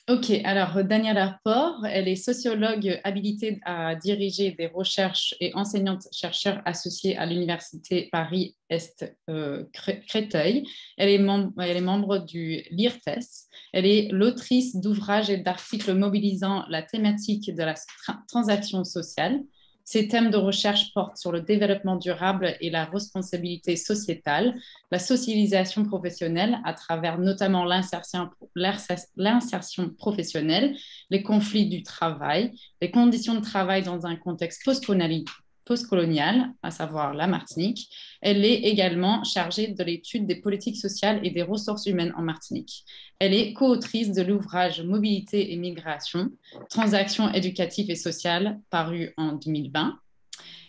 Ok, alors Danielle Arport, elle est sociologue habilitée à diriger des recherches et enseignante-chercheur associée à l'Université Paris-Est Créteil. Elle est membre du LIRTES. Elle est l'autrice d'ouvrages et d'articles mobilisant la thématique de la transaction sociale. Ses thèmes de recherche portent sur le développement durable et la responsabilité sociétale, la socialisation professionnelle à travers notamment l'insertion professionnelle, les conflits du travail, les conditions de travail dans un contexte postcolonial, à savoir la Martinique. Elle est également chargée de l'étude des politiques sociales et des ressources humaines en Martinique. Elle est co-autrice de l'ouvrage Mobilité et migration, transactions éducatives et sociales, paru en 2020.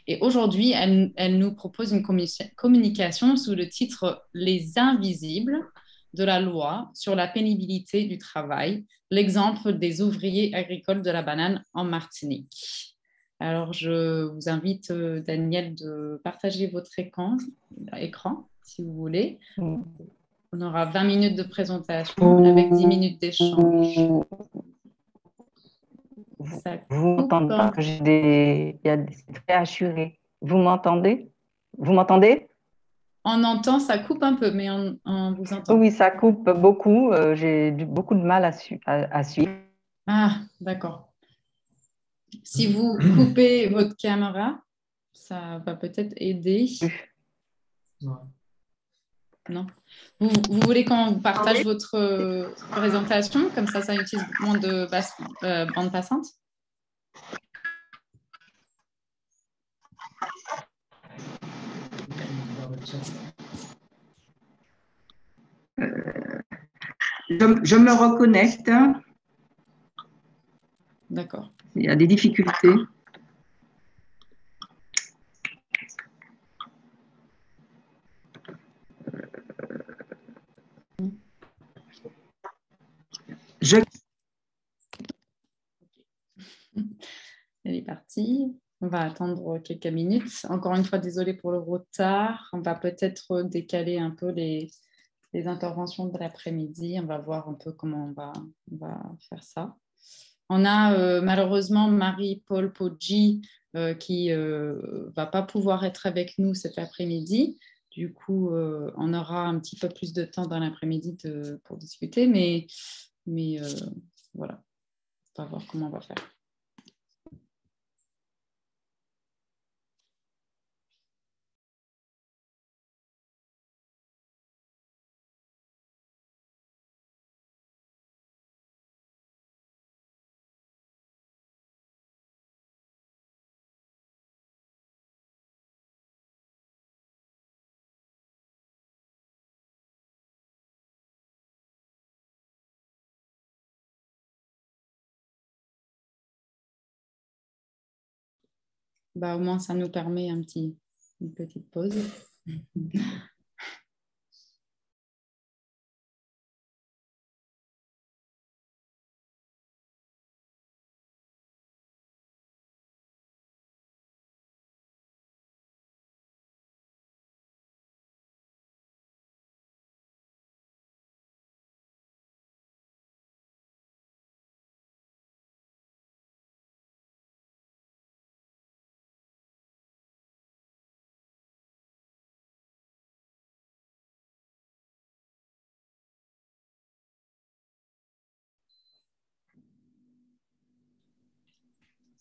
Et aujourd'hui, elle nous propose une communication sous le titre Les invisibles de la loi sur la pénibilité du travail, l'exemple des ouvriers agricoles de la banane en Martinique. Alors, je vous invite, Daniel, de partager votre écran, si vous voulez. On aura 20 minutes de présentation avec 10 minutes d'échange. Vous m'entendez pas que j'ai des... Il y a des... C'est très assuré. Vous m'entendez? Vous m'entendez? On entend, ça coupe un peu, mais on vous entend. Oui, ça coupe beaucoup. J'ai beaucoup de mal à suivre. Ah, d'accord. Si vous coupez votre caméra, ça va peut-être aider. Non. Vous voulez qu'on partage votre présentation? Comme ça utilise moins de bande passante? Je me reconnecte. D'accord. Il y a des difficultés. Elle est partie. On va attendre quelques minutes. Encore une fois, désolée pour le retard. On va peut-être décaler un peu les interventions de l'après-midi. On va voir un peu comment on va faire ça. On a malheureusement Marie-Paul Poggi qui ne va pas pouvoir être avec nous cet après-midi. Du coup, on aura un petit peu plus de temps dans l'après-midi pour discuter, mais voilà, on va voir comment on va faire. Au moins, ça nous permet une petite pause.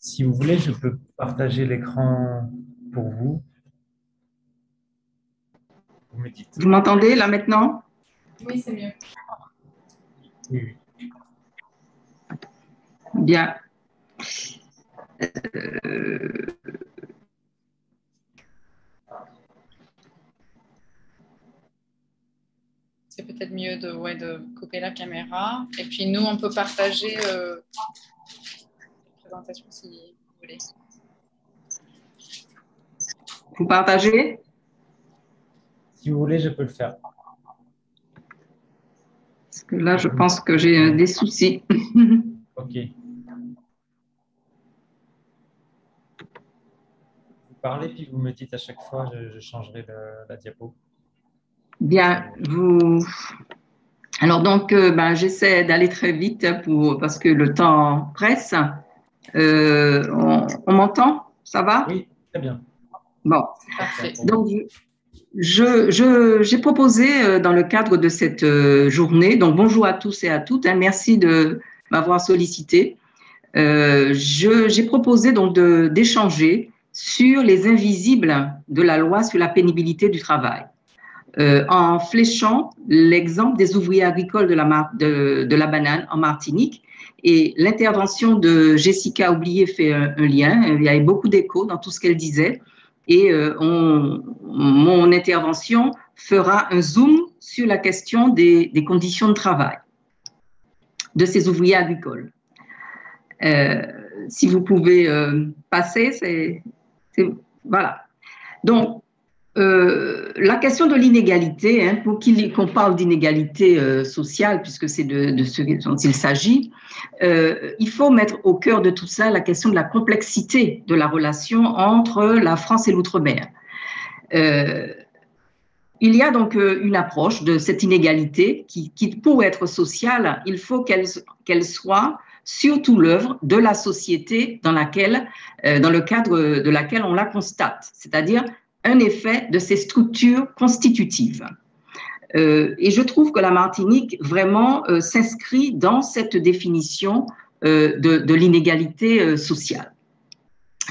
Si vous voulez, je peux partager l'écran pour vous. Vous me dites. Vous m'entendez là maintenant? Oui, c'est mieux. Oui. Bien. C'est peut-être mieux de couper la caméra. Et puis nous, on peut partager la présentation si vous voulez. Vous partagez? Si vous voulez, je peux le faire. Parce que là, je pense que j'ai des soucis. OK. Vous parlez, puis vous me dites à chaque fois, je changerai la diapo. Bien, Alors donc, j'essaie d'aller très vite parce que le temps presse. On m'entend? Ça va? Oui, très bien. Bon. Parfait. Donc, j'ai proposé dans le cadre de cette journée, donc bonjour à tous et à toutes, hein, merci de m'avoir sollicité. J'ai proposé donc d'échanger sur les invisibles de la loi sur la pénibilité du travail, en fléchant l'exemple des ouvriers agricoles de la banane en Martinique. Et l'intervention de Jessica Oublié fait un lien. Il y avait beaucoup d'écho dans tout ce qu'elle disait. Et mon intervention fera un zoom sur la question des conditions de travail de ces ouvriers agricoles. Si vous pouvez passer, voilà. Donc, la question de l'inégalité, hein, pour qu'on parle d'inégalité sociale, puisque c'est de ce dont il s'agit, il faut mettre au cœur de tout ça la question de la complexité de la relation entre la France et l'outre-mer. Il y a donc une approche de cette inégalité qui pour être sociale, il faut qu'elle soit surtout l'œuvre de la société dans le cadre de laquelle on la constate, c'est-à-dire un effet de ces structures constitutives. Et je trouve que la Martinique vraiment s'inscrit dans cette définition de l'inégalité sociale.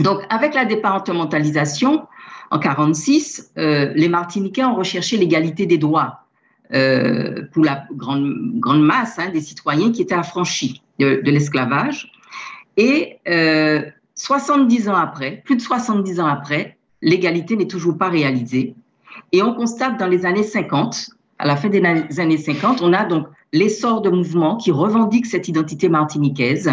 Donc, avec la départementalisation, en 1946, les Martiniquais ont recherché l'égalité des droits pour la grande masse des citoyens qui étaient affranchis de l'esclavage. Et 70 ans après, plus de 70 ans après, l'égalité n'est toujours pas réalisée. Et on constate dans les années 50, à la fin des années 50, on a donc l'essor de mouvements qui revendiquent cette identité martiniquaise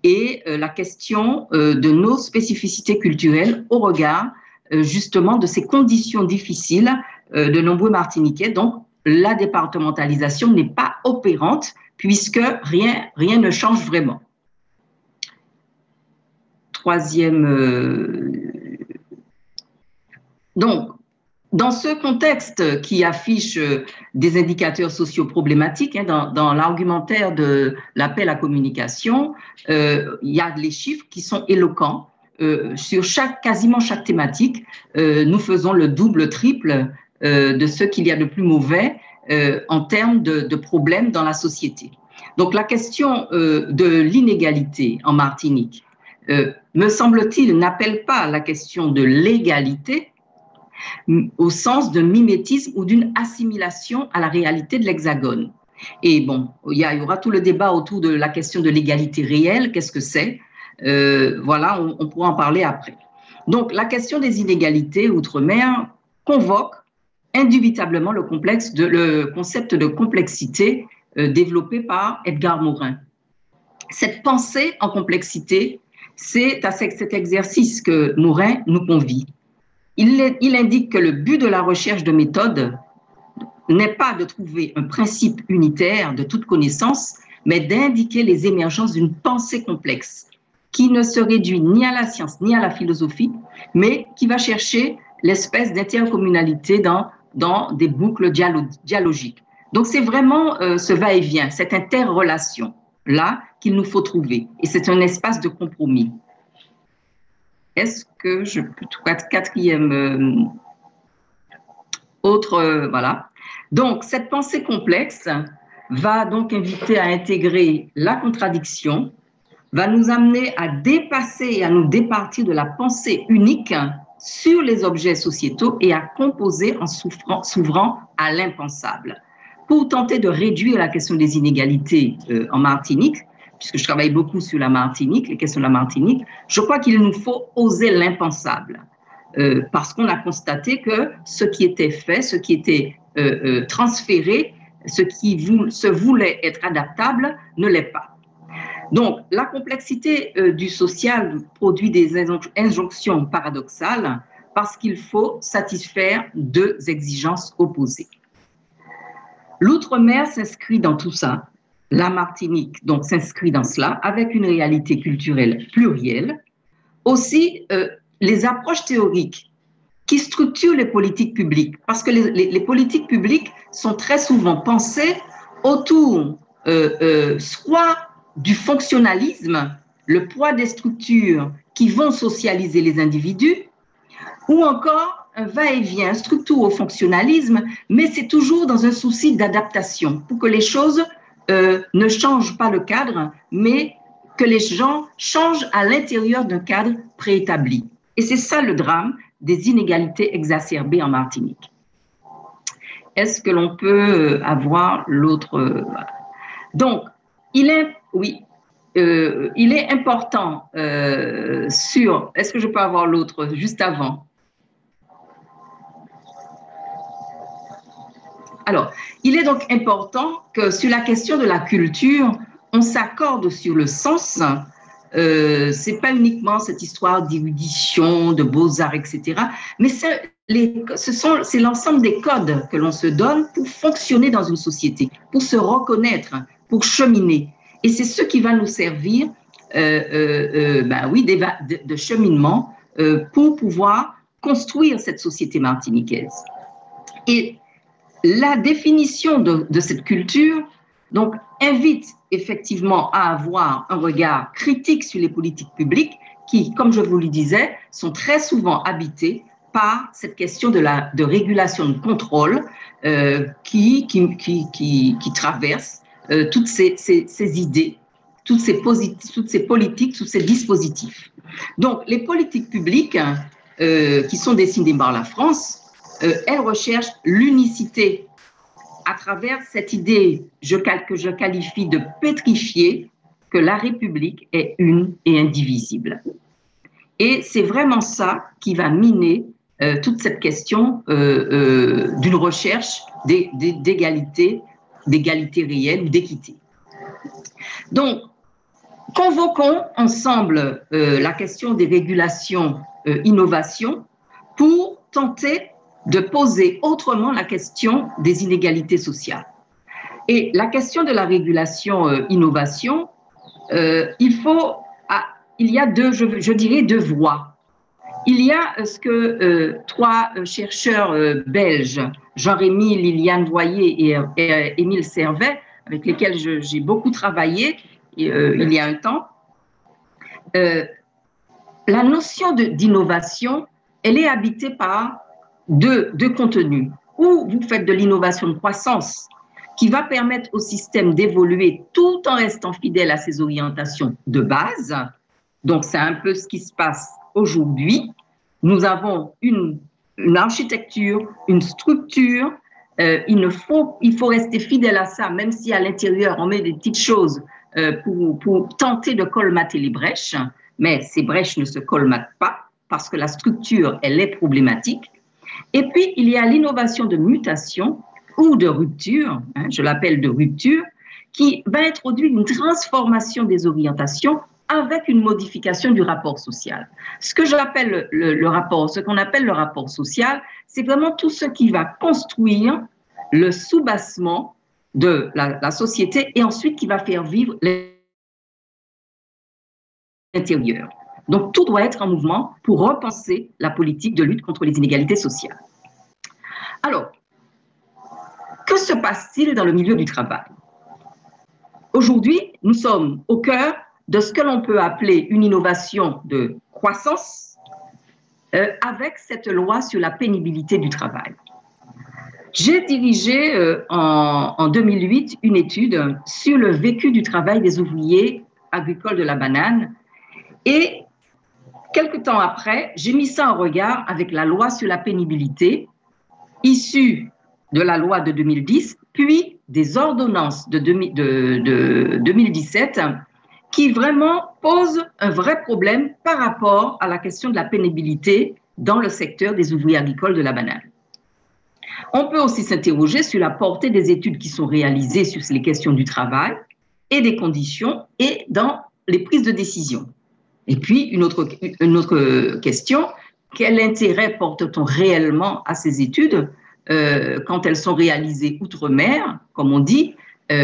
et la question de nos spécificités culturelles au regard justement de ces conditions difficiles de nombreux Martiniquais. Donc, la départementalisation n'est pas opérante puisque rien ne change vraiment. Troisième. Donc, dans ce contexte qui affiche des indicateurs sociaux problématiques, hein, dans l'argumentaire de l'appel à communication, il y a les chiffres qui sont éloquents. Sur quasiment chaque thématique, nous faisons le double, triple de ce qu'il y a de plus mauvais en termes de problèmes dans la société. Donc, la question de l'inégalité en Martinique, me semble-t-il, n'appelle pas la question de l'égalité, au sens de mimétisme ou d'une assimilation à la réalité de l'Hexagone. Et bon, il y aura tout le débat autour de la question de l'égalité réelle, qu'est-ce que c'est? Voilà, on pourra en parler après. Donc, la question des inégalités outre-mer convoque indubitablement le concept de complexité développé par Edgar Morin. Cette pensée en complexité, c'est à cet exercice que Morin nous convie. Il indique que le but de la recherche de méthode n'est pas de trouver un principe unitaire de toute connaissance, mais d'indiquer les émergences d'une pensée complexe qui ne se réduit ni à la science ni à la philosophie, mais qui va chercher l'espèce d'intercommunalité dans des boucles dialogiques. Donc, c'est vraiment ce va-et-vient, cette interrelation-là qu'il nous faut trouver. Et c'est un espace de compromis. Est-ce que je peux trouver quatrième voilà. Donc, cette pensée complexe va donc inviter à intégrer la contradiction, va nous amener à dépasser et à nous départir de la pensée unique sur les objets sociétaux et à composer en s'ouvrant à l'impensable. Pour tenter de réduire la question des inégalités en Martinique, puisque je travaille beaucoup sur la Martinique, les questions de la Martinique, je crois qu'il nous faut oser l'impensable. Parce qu'on a constaté que ce qui était fait, ce qui était transféré, ce qui se voulait être adaptable, ne l'est pas. Donc, la complexité du social produit des injonctions paradoxales parce qu'il faut satisfaire deux exigences opposées. L'outre-mer s'inscrit dans tout ça. La Martinique donc s'inscrit dans cela avec une réalité culturelle plurielle. Aussi, les approches théoriques qui structurent les politiques publiques, parce que les politiques publiques sont très souvent pensées autour soit du fonctionnalisme, le poids des structures qui vont socialiser les individus, ou encore un va-et-vient structuro-fonctionnalisme, mais c'est toujours dans un souci d'adaptation pour que les choses ne changent pas le cadre, mais que les gens changent à l'intérieur d'un cadre préétabli. Et c'est ça le drame des inégalités exacerbées en Martinique. Est-ce que l'on peut avoir l'autre? Donc, il est important sur... Est-ce que je peux avoir l'autre juste avant? Alors, il est donc important que sur la question de la culture, on s'accorde sur le sens. C'est pas uniquement cette histoire d'érudition, de beaux-arts, etc. Mais c'est l'ensemble des codes que l'on se donne pour fonctionner dans une société, pour se reconnaître, pour cheminer. Et c'est ce qui va nous servir de cheminement pour pouvoir construire cette société martiniquaise. Et la définition de cette culture donc, invite effectivement à avoir un regard critique sur les politiques publiques qui, comme je vous le disais, sont très souvent habitées par cette question de régulation de contrôle qui traverse toutes ces idées, toutes ces politiques, tous ces dispositifs. Donc, les politiques publiques qui sont dessinées par la France, elles recherchent l'unicité à travers cette idée que je qualifie de pétrifiée, que la République est une et indivisible. Et c'est vraiment ça qui va miner toute cette question d'une recherche d'égalité réelle ou d'équité. Donc, convoquons ensemble la question des régulations innovation pour tenter de poser autrement la question des inégalités sociales. Et la question de la régulation innovation, il y a je dirais deux voies. Il y a ce que trois chercheurs belges, Jean-Rémy, Liliane Voyer et Émile Servet, avec lesquels j'ai beaucoup travaillé il y a un temps, la notion d'innovation, elle est habitée par deux contenus. Ou vous faites de l'innovation de croissance qui va permettre au système d'évoluer tout en restant fidèle à ses orientations de base. Donc, c'est un peu ce qui se passe aujourd'hui. Nous avons une architecture, une structure. Il faut rester fidèle à ça, même si à l'intérieur, on met des petites choses pour tenter de colmater les brèches. Mais ces brèches ne se colmatent pas parce que la structure, elle est problématique. Et puis, il y a l'innovation de mutation ou de rupture, je l'appelle de rupture, qui va introduire une transformation des orientations avec une modification du rapport social. Ce que j'appelle ce qu'on appelle le rapport social, c'est vraiment tout ce qui va construire le soubassement de la société et ensuite qui va faire vivre l'intérieur. Donc, tout doit être en mouvement pour repenser la politique de lutte contre les inégalités sociales. Alors, que se passe-t-il dans le milieu du travail? Aujourd'hui, nous sommes au cœur de ce que l'on peut appeler une innovation de croissance avec cette loi sur la pénibilité du travail. J'ai dirigé en 2008 une étude sur le vécu du travail des ouvriers agricoles de la banane et quelque temps après, j'ai mis ça en regard avec la loi sur la pénibilité issue de la loi de 2010, puis des ordonnances de 2017 qui vraiment posent un vrai problème par rapport à la question de la pénibilité dans le secteur des ouvriers agricoles de la banane. On peut aussi s'interroger sur la portée des études qui sont réalisées sur les questions du travail et des conditions et dans les prises de décision. Et puis, une autre question, quel intérêt porte-t-on réellement à ces études quand elles sont réalisées outre-mer, comme on dit,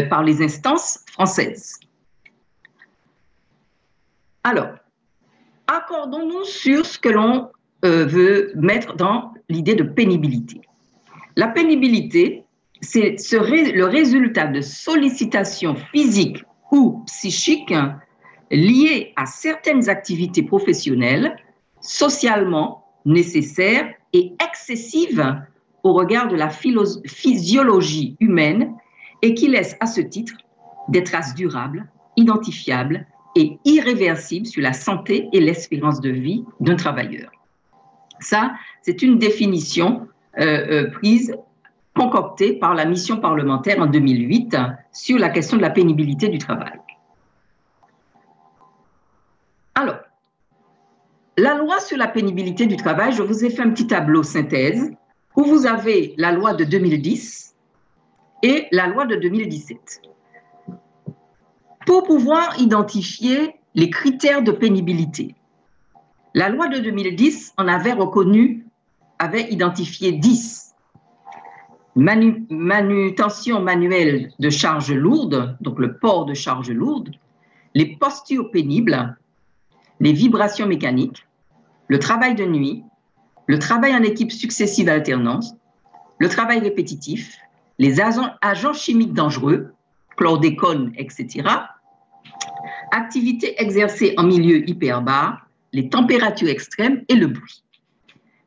par les instances françaises? Alors, accordons-nous sur ce que l'on veut mettre dans l'idée de pénibilité. La pénibilité, c'est le résultat de sollicitations physiques ou psychiques liées à certaines activités professionnelles socialement nécessaires et excessives au regard de la physiologie humaine et qui laissent à ce titre des traces durables, identifiables et irréversibles sur la santé et l'espérance de vie d'un travailleur. Ça, c'est une définition concoctée par la mission parlementaire en 2008 sur la question de la pénibilité du travail. Alors, la loi sur la pénibilité du travail, je vous ai fait un petit tableau synthèse où vous avez la loi de 2010 et la loi de 2017. Pour pouvoir identifier les critères de pénibilité, la loi de 2010 en avait identifié 10. Manutention manuelle de charges lourdes, donc le port de charges lourdes, les postures pénibles, les vibrations mécaniques, le travail de nuit, le travail en équipe successive alternance, le travail répétitif, les agents chimiques dangereux, chlordécone, etc., activités exercées en milieu hyperbare, les températures extrêmes et le bruit.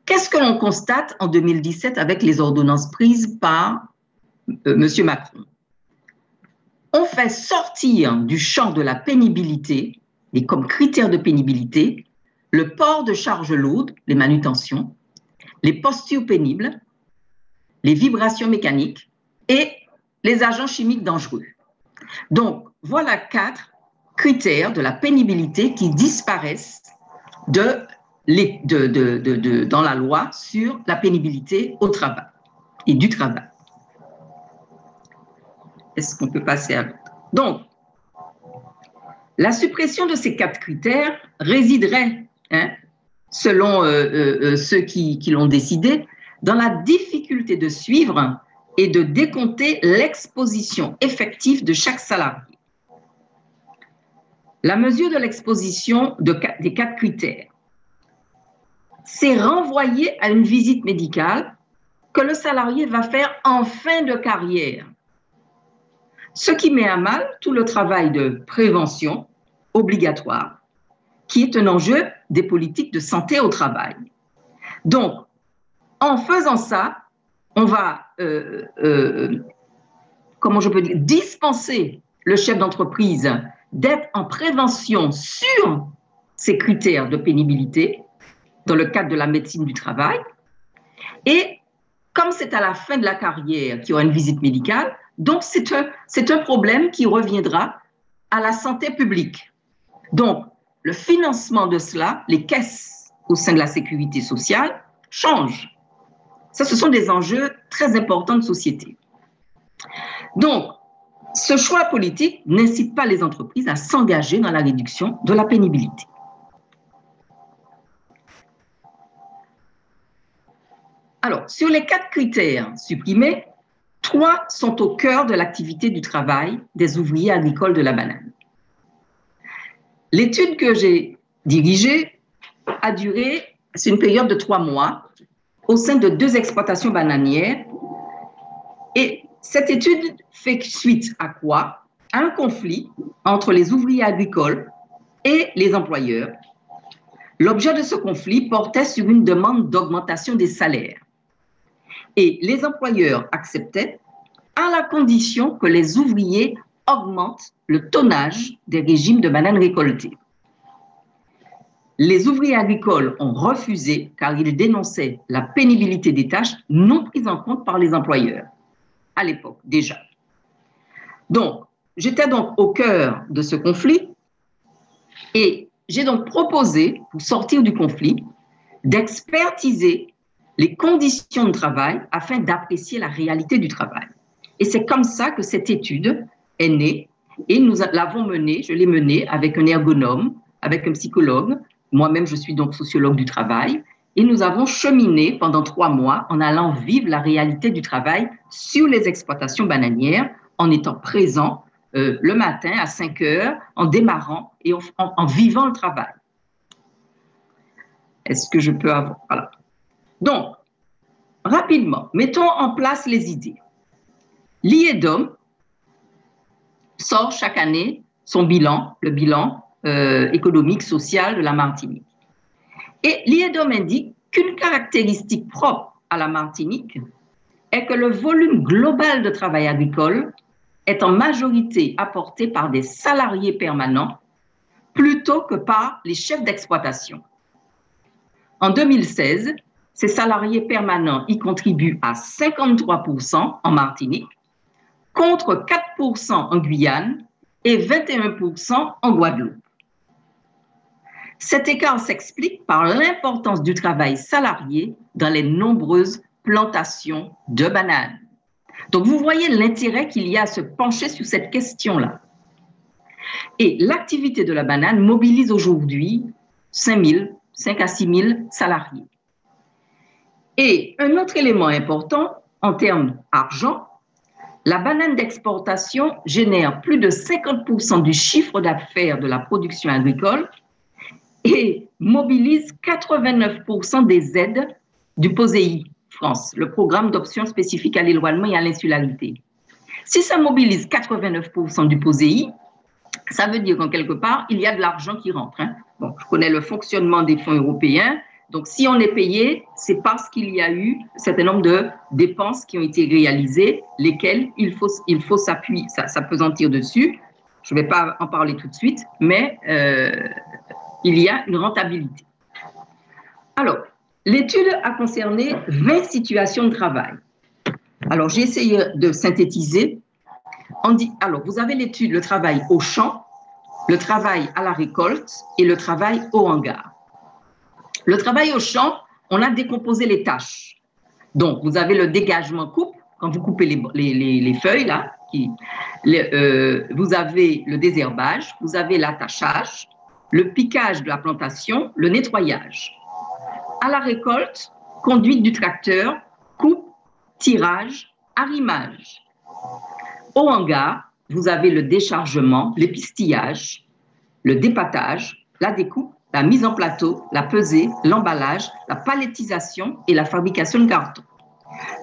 Qu'est-ce que l'on constate en 2017 avec les ordonnances prises par M. Macron? On fait sortir du champ de la pénibilité, et comme critère de pénibilité, le port de charges lourdes, les manutentions, les postures pénibles, les vibrations mécaniques et les agents chimiques dangereux. Donc, voilà 4 critères de la pénibilité qui disparaissent dans la loi sur la pénibilité au travail et du travail. Est-ce qu'on peut passer à l'autre? Donc, la suppression de ces 4 critères résiderait, selon ceux qui l'ont décidé, dans la difficulté de suivre et de décompter l'exposition effective de chaque salarié. La mesure de l'exposition des 4 critères, c'est renvoyer à une visite médicale que le salarié va faire en fin de carrière, ce qui met à mal tout le travail de prévention obligatoire, qui est un enjeu des politiques de santé au travail. Donc, en faisant ça, on va, comment je peux dire, dispenser le chef d'entreprise d'être en prévention sur ces critères de pénibilité dans le cadre de la médecine du travail. Et comme c'est à la fin de la carrière qu'il y aura une visite médicale, donc c'est un problème qui reviendra à la santé publique. Donc, le financement de cela, les caisses au sein de la sécurité sociale changent. Ça, ce sont des enjeux très importants de société. Donc, ce choix politique n'incite pas les entreprises à s'engager dans la réduction de la pénibilité. Alors, sur les 4 critères supprimés, 3 sont au cœur de l'activité du travail des ouvriers agricoles de la banane. L'étude que j'ai dirigée a duré, c'est une période de 3 mois, au sein de 2 exploitations bananières. Et cette étude fait suite à quoi? À un conflit entre les ouvriers agricoles et les employeurs. L'objet de ce conflit portait sur une demande d'augmentation des salaires. Et les employeurs acceptaient à la condition que les ouvriers augmentent le tonnage des régimes de bananes récoltées. Les ouvriers agricoles ont refusé car ils dénonçaient la pénibilité des tâches non prises en compte par les employeurs, à l'époque déjà. Donc, j'étais donc au cœur de ce conflit et j'ai donc proposé, pour sortir du conflit, d'expertiser les conditions de travail afin d'apprécier la réalité du travail. Et c'est comme ça que cette étude est née et nous l'avons menée, je l'ai menée avec un ergonome, avec un psychologue. Moi-même, je suis donc sociologue du travail et nous avons cheminé pendant 3 mois en allant vivre la réalité du travail sur les exploitations bananières en étant présents le matin à 5 heures, en démarrant et en vivant le travail. Est-ce que je peux avoir... Voilà. Donc, rapidement, mettons en place les idées. L'IEDOM sort chaque année son bilan, le bilan économique, social de la Martinique. Et l'IEDOM indique qu'une caractéristique propre à la Martinique est que le volume global de travail agricole est en majorité apporté par des salariés permanents plutôt que par les chefs d'exploitation. En 2016, ces salariés permanents y contribuent à 53% en Martinique, contre 4% en Guyane et 21% en Guadeloupe. Cet écart s'explique par l'importance du travail salarié dans les nombreuses plantations de bananes. Donc, vous voyez l'intérêt qu'il y a à se pencher sur cette question-là. Et l'activité de la banane mobilise aujourd'hui 5 à 6 000 salariés. Et un autre élément important en termes d'argent, la banane d'exportation génère plus de 50% du chiffre d'affaires de la production agricole et mobilise 89% des aides du POSEI France, le programme d'options spécifiques à l'éloignement et à l'insularité. Si ça mobilise 89% du POSEI, ça veut dire qu'en quelque part, il y a de l'argent qui rentre. Bon, je connais le fonctionnement des fonds européens. Donc, si on est payé, c'est parce qu'il y a eu un certain nombre de dépenses qui ont été réalisées, lesquelles il faut s'appesantir dessus. Je ne vais pas en parler tout de suite, mais il y a une rentabilité. Alors, l'étude a concerné 20 situations de travail. Alors, j'ai essayé de synthétiser. Alors, vous avez l'étude, le travail au champ, le travail à la récolte et le travail au hangar. Le travail au champ, on a décomposé les tâches. Donc, vous avez le dégagement coupe, quand vous coupez les feuilles, là, vous avez le désherbage, vous avez l'attachage, le piquage de la plantation, le nettoyage. À la récolte, conduite du tracteur, coupe, tirage, arrimage. Au hangar, vous avez le déchargement, l'épistillage, le dépâtage, la découpe, la mise en plateau, la pesée, l'emballage, la palettisation et la fabrication de carton.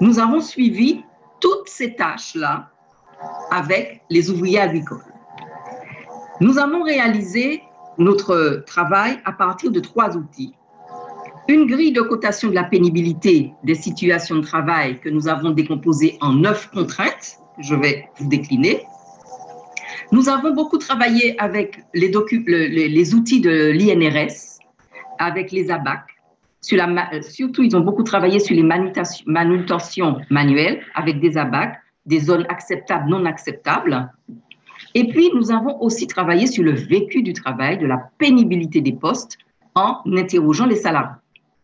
Nous avons suivi toutes ces tâches-là avec les ouvriers agricoles. Nous avons réalisé notre travail à partir de 3 outils. Une grille de cotation de la pénibilité des situations de travail que nous avons décomposée en 9 contraintes, que je vais vous décliner. Nous avons beaucoup travaillé avec les outils de l'INRS, avec les ABAC. Surtout, ils ont beaucoup travaillé sur les manutentions manuelles avec des ABAC, des zones acceptables, non acceptables. Et puis, nous avons aussi travaillé sur le vécu du travail, de la pénibilité des postes, en interrogeant les salariés.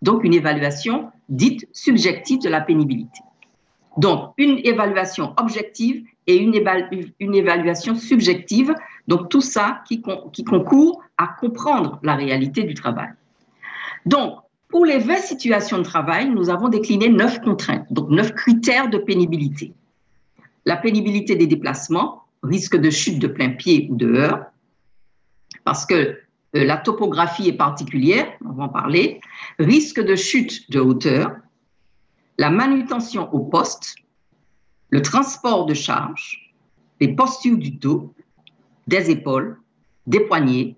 Donc, une évaluation dite subjective de la pénibilité. Donc, une évaluation objective et une évaluation subjective. Donc, tout ça qui concourt à comprendre la réalité du travail. Donc, pour les 20 situations de travail, nous avons décliné 9 contraintes, donc 9 critères de pénibilité. La pénibilité des déplacements, risque de chute de plein pied ou de heurt, parce que la topographie est particulière, on va en parler, risque de chute de hauteur, la manutention au poste, le transport de charge, les postures du dos, des épaules, des poignets,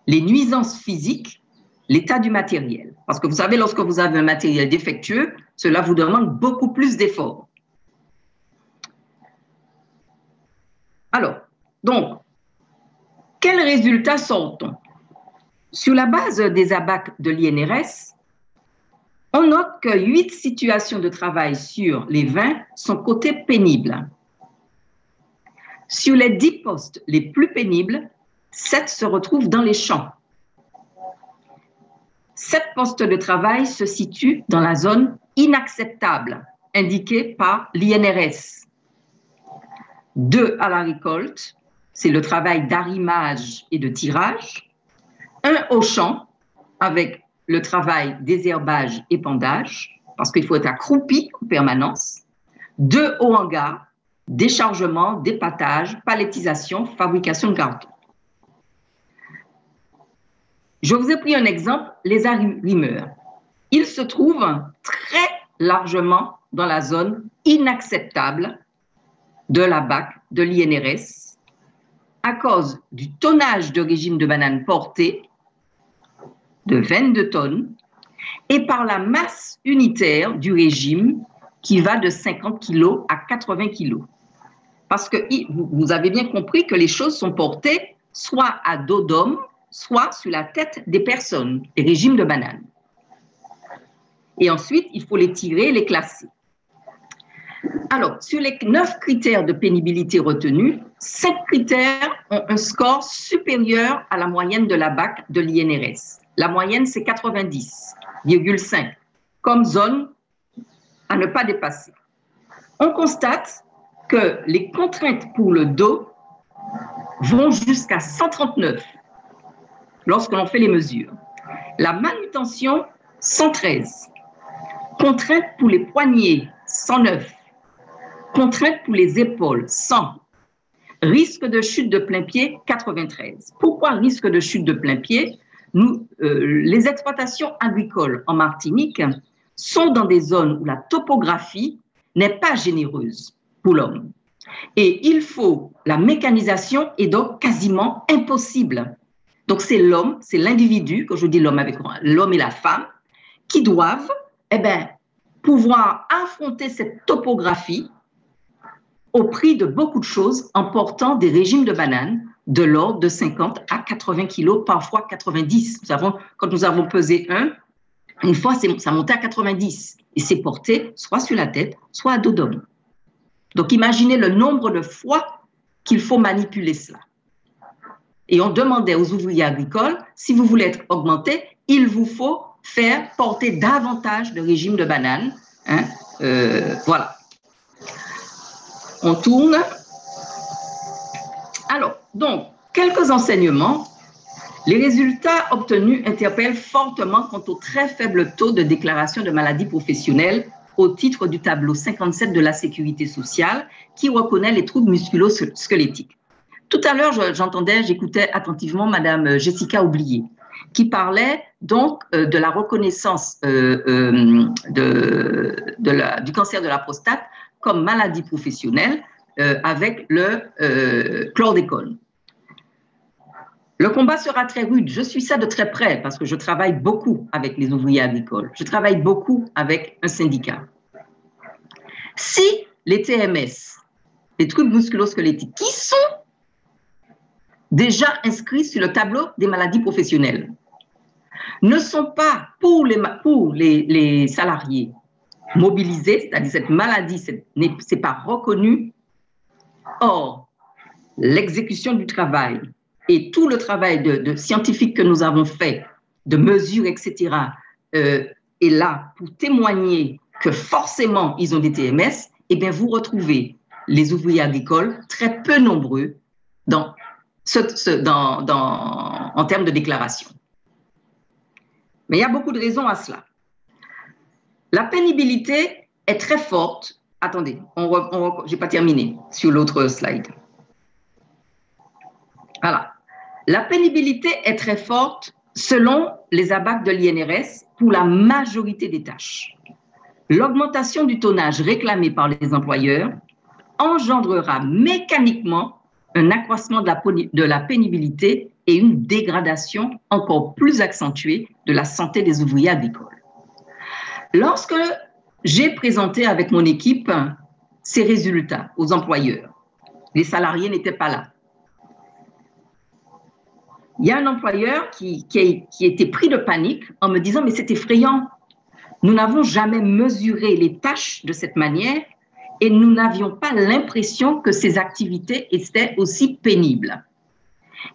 les nuisances physiques, l'état du matériel. Parce que vous savez, lorsque vous avez un matériel défectueux, cela vous demande beaucoup plus d'efforts. Alors, donc, quels résultats sort-on? Sur la base des ABAC de l'INRS, on note que 8 situations de travail sur les 20 sont cotées pénibles. Sur les 10 postes les plus pénibles, 7 se retrouvent dans les champs. 7 postes de travail se situent dans la zone inacceptable, indiquée par l'INRS. 2 à la récolte, c'est le travail d'arrimage et de tirage. 1 au champ, avec le travail désherbage et pendage, parce qu'il faut être accroupi en permanence. 2 au hangar, déchargement, dépâtage, palettisation, fabrication de carton. Je vous ai pris un exemple, les arrimeurs. Ils se trouvent très largement dans la zone inacceptable de la BAC, de l'INRS, à cause du tonnage de régime de bananes porté, de 22 tonnes, et par la masse unitaire du régime qui va de 50 kg à 80 kg. Parce que vous avez bien compris que les choses sont portées soit à dos d'homme, soit sur la tête des personnes, des régimes de bananes. Et ensuite, il faut les tirer et les classer. Alors, sur les 9 critères de pénibilité retenus, 5 critères ont un score supérieur à la moyenne de la BAC de l'INRS. La moyenne, c'est 90,5, comme zone à ne pas dépasser. On constate que les contraintes pour le dos vont jusqu'à 139 lorsque l'on fait les mesures. La manutention, 113. Contrainte pour les poignets, 109. Contrainte pour les épaules, 100. Risque de chute de plein pied, 93. Pourquoi risque de chute de plein pied? Les exploitations agricoles en Martinique sont dans des zones où la topographie n'est pas généreuse pour l'homme. Et la mécanisation est donc quasiment impossible. Donc c'est l'homme, c'est l'individu, quand je dis l'homme avec l'homme et la femme, qui doivent pouvoir affronter cette topographie au prix de beaucoup de choses en portant des régimes de bananes de l'ordre de 50 à 80 kilos, parfois 90. Quand nous avons pesé une fois, ça montait à 90 et c'est porté soit sur la tête, soit à dos d'homme. Donc imaginez le nombre de fois qu'il faut manipuler cela. Et on demandait aux ouvriers agricoles, si vous voulez être augmenté, il vous faut faire porter davantage de régimes de bananes. Voilà. On tourne. Alors, donc, quelques enseignements. Les résultats obtenus interpellent fortement quant au très faible taux de déclaration de maladies professionnelles au titre du tableau 57 de la Sécurité sociale qui reconnaît les troubles musculo-squelettiques. Tout à l'heure, j'écoutais attentivement Madame Jessica Oublié qui parlait donc de la reconnaissance du cancer de la prostate comme maladie professionnelle avec le chlordécone. Le combat sera très rude. Je suis ça de très près parce que je travaille beaucoup avec les ouvriers agricoles. Je travaille beaucoup avec un syndicat. Si les TMS, les troubles musculo-squelettiques, qui sont déjà inscrits sur le tableau des maladies professionnelles, ne sont pas pour les salariés mobilisés, c'est-à-dire cette maladie, c'est pas reconnu. Or, l'exécution du travail et tout le travail de scientifique que nous avons fait, de mesures, etc., est là pour témoigner que forcément ils ont des TMS, eh bien vous retrouvez les ouvriers agricoles très peu nombreux en termes de déclaration. Mais il y a beaucoup de raisons à cela. La pénibilité est très forte. Attendez, je n'ai pas terminé sur l'autre slide. Voilà. La pénibilité est très forte selon les ABAC de l'INRS pour la majorité des tâches. L'augmentation du tonnage réclamé par les employeurs engendrera mécaniquement un accroissement de la pénibilité et une dégradation encore plus accentuée de la santé des ouvriers agricoles. Lorsque j'ai présenté avec mon équipe ces résultats aux employeurs, les salariés n'étaient pas là. Il y a un employeur qui était pris de panique en me disant « mais c'est effrayant, nous n'avons jamais mesuré les tâches de cette manière et nous n'avions pas l'impression que ces activités étaient aussi pénibles. »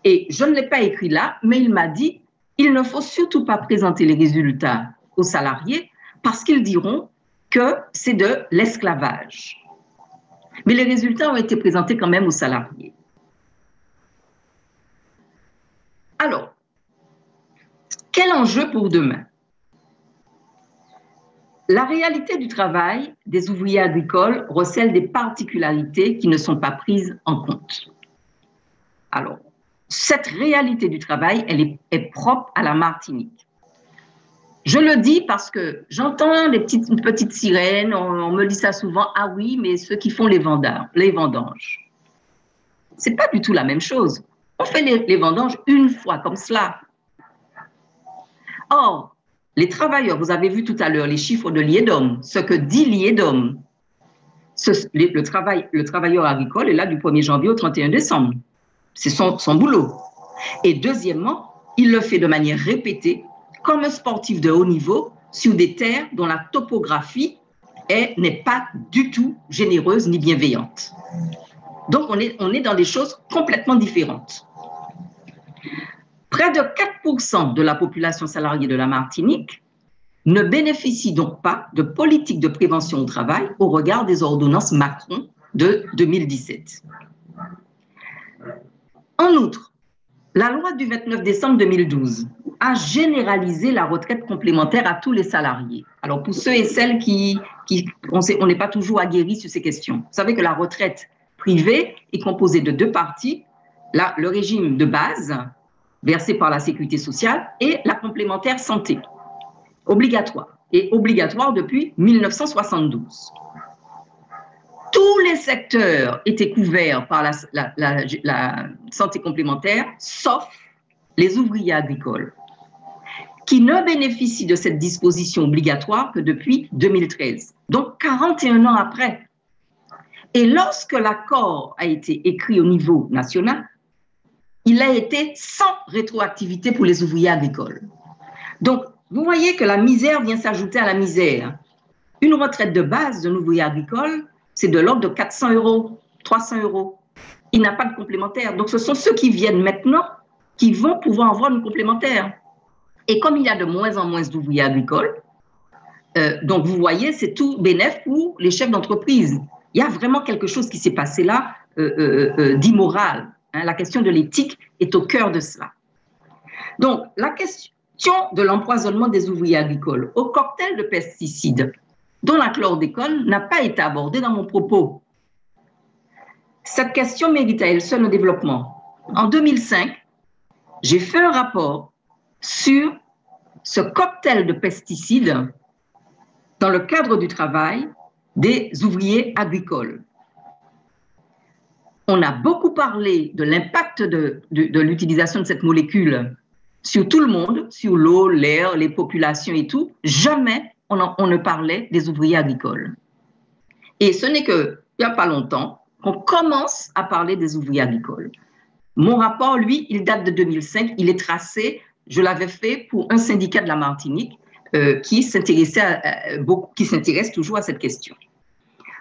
Et je ne l'ai pas écrit là, mais il m'a dit « il ne faut surtout pas présenter les résultats aux salariés parce qu'ils diront que c'est de l'esclavage. » Mais les résultats ont été présentés quand même aux salariés. Alors, quel enjeu pour demain? La réalité du travail des ouvriers agricoles recèle des particularités qui ne sont pas prises en compte. Alors, cette réalité du travail, elle est propre à la Martinique. Je le dis parce que j'entends une petite sirène, on me dit ça souvent, ah oui, mais ceux qui font les vendanges. C'est pas du tout la même chose. On fait les vendanges une fois comme cela. Or, les travailleurs, vous avez vu tout à l'heure les chiffres de l'IEDOM, ce que dit l'IEDOM. Le travailleur agricole est là du 1er janvier au 31 décembre. C'est son boulot. Et deuxièmement, il le fait de manière répétée, comme un sportif de haut niveau, sur des terres dont la topographie n'est pas du tout généreuse ni bienveillante. Donc, on est dans des choses complètement différentes. Près de 4% de la population salariée de la Martinique ne bénéficie donc pas de politique de prévention au travail au regard des ordonnances Macron de 2017. En outre, la loi du 29 décembre 2012 a généralisé la retraite complémentaire à tous les salariés. Alors, pour ceux et celles on n'est pas toujours aguerris sur ces questions. Vous savez que la retraite privée est composée de deux parties, le régime de base versé par la sécurité sociale et la complémentaire santé, obligatoire, et obligatoire depuis 1972. Tous les secteurs étaient couverts par la santé complémentaire, sauf les ouvriers agricoles, qui ne bénéficient de cette disposition obligatoire que depuis 2013, donc 41 ans après. Et lorsque l'accord a été écrit au niveau national, il a été sans rétroactivité pour les ouvriers agricoles. Donc, vous voyez que la misère vient s'ajouter à la misère. Une retraite de base d'un ouvrier agricole, c'est de l'ordre de 400 €, 300 €. Il n'a pas de complémentaire. Donc, ce sont ceux qui viennent maintenant qui vont pouvoir avoir une complémentaire. Et comme il y a de moins en moins d'ouvriers agricoles, donc vous voyez, c'est tout bénef pour les chefs d'entreprise. Il y a vraiment quelque chose qui s'est passé là d'immoral. Hein. La question de l'éthique est au cœur de cela. Donc, la question de l'empoisonnement des ouvriers agricoles au cocktail de pesticides dont la chlordécone n'a pas été abordée dans mon propos. Cette question mérite à elle seule un développement. En 2005, j'ai fait un rapport sur ce cocktail de pesticides dans le cadre du travail des ouvriers agricoles. On a beaucoup parlé de l'impact de l'utilisation de cette molécule sur tout le monde, sur l'eau, l'air, les populations et tout. Jamais on ne parlait des ouvriers agricoles. Et ce n'est qu'il n'y a pas longtemps qu'on commence à parler des ouvriers agricoles. Mon rapport, lui, il date de 2005. Il est tracé, je l'avais fait pour un syndicat de la Martinique qui s'intéresse toujours à cette question.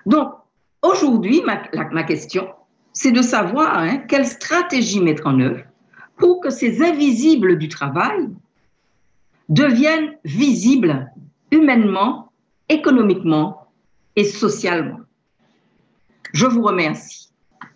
Donc, aujourd'hui, ma question, c'est de savoir quelle stratégie mettre en œuvre pour que ces invisibles du travail deviennent visibles humainement, économiquement et socialement. Je vous remercie.